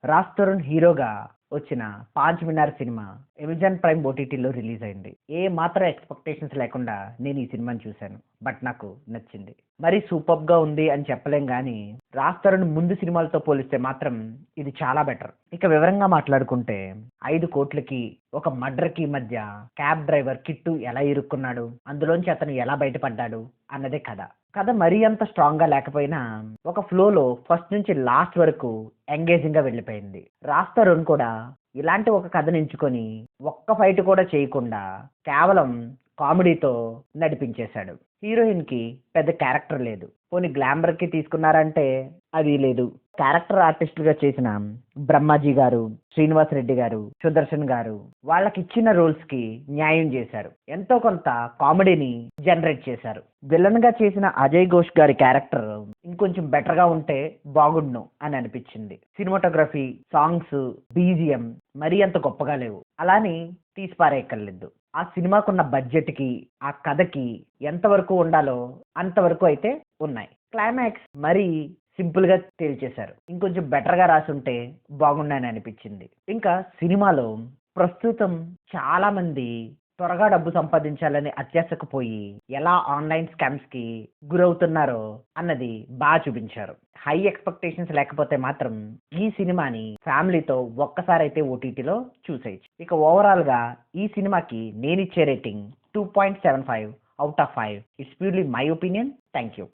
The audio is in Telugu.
రాజ్ తరుణ్ హీరోగా వచ్చిన 'పాంచ్ మినార్' సినిమా అమెజాన్ ప్రైమ్ ఓటీటీలో రిలీజ్ అయింది. ఏ మాత్రం ఎక్స్‌పెక్టేషన్స్ లేకుండా నేను ఈ సినిమాని చూశాను. బట్ నాకు నచ్చింది. మరీ సూపర్బ్‌గా ఉంది అని చెప్పలేం గానీ, రాజ్ తరుణ్ ముందు సినిమాలతో పోలిస్తే మాత్రం ఇది చాలా బెటర్. ఇక వివరంగా మాట్లాడుకుంటే 5,00,00,000కి ఒక మర్డర్‌కి మధ్య క్యాబ్ డ్రైవర్ కిట్టు ఎలా ఇరుక్కున్నాడు, అందులోంచి అతను ఎలా బయటపడ్డాడు అన్నదే కథ. కథ మరీ అంత స్ట్రాంగ్‌గా లేకపోయినా ఒక ఫ్లోలో ఫస్ట్ నుంచి లాస్ట్ వరకు ఎంగేజింగ్‌గా వెళ్ళిపోయింది. రాజ్ తరుణ్ కూడా ఇలాంటి ఒక కథను ఎంచుకొని ఒక్క ఫైట్ కూడా చేయకుండా కేవలం కామెడీతో నడిపించేశాడు. హీరోయిన్‌కి పెద్ద క్యారెక్టర్ లేదు. పోనీ గ్లామర్‌కి తీసుకున్నారంటే అది లేదు. క్యారెక్టర్ ఆర్టిస్టులుగా చేసిన బ్రహ్మాజీ గారు, శ్రీనివాస్ రెడ్డి గారు, సుదర్శన్ గారు వాళ్ళకిచ్చిన రోల్స్‌కి న్యాయం చేశారు. ఎంతో కొంత కామెడీని జనరేట్ చేశారు. విలన్‌గా చేసిన అజయ్ ఘోష్ గారి క్యారెక్టర్ ఇంకొంచెం బెటర్‌గా ఉంటే బాగుండును అని అనిపించింది. సినిమాటోగ్రఫీ, సాంగ్స్, బీజీఎం మరీ అంత గొప్పగా లేవు. అలాని తీసి పారేయక్కర్లేదు. ఆ సినిమాకున్న బడ్జెట్‌కి, ఆ కథకి ఎంతవరకు ఉండాలో అంతవరకు అయితే ఉన్నాయి. క్లైమాక్స్ మరీ సింపుల్‌గా తేల్చేశారు. ఇంకొంచెం బెటర్‌గా రాసుంటే బాగుండని అనిపించింది. ఇంకా సినిమాలో ప్రస్తుతం చాలామంది త్వరగా డబ్బు సంపాదించాలని అత్యాశకు పోయి ఎలా ఆన్‌లైన్ స్కామ్స్‌కి గురవుతున్నారో అన్నది చూపించారు. హై ఎక్స్‌పెక్టేషన్స్ లేకపోతే మాత్రం ఈ సినిమాని ఫ్యామిలీతో ఒక్కసారైతే ఓటీటీలో చూసేయొచ్చు. ఇక ఓవరాల్‌గా ఈ సినిమాకి నేనిచ్చే rating 2.75 out of 5. It's purely my opinion. Thank you.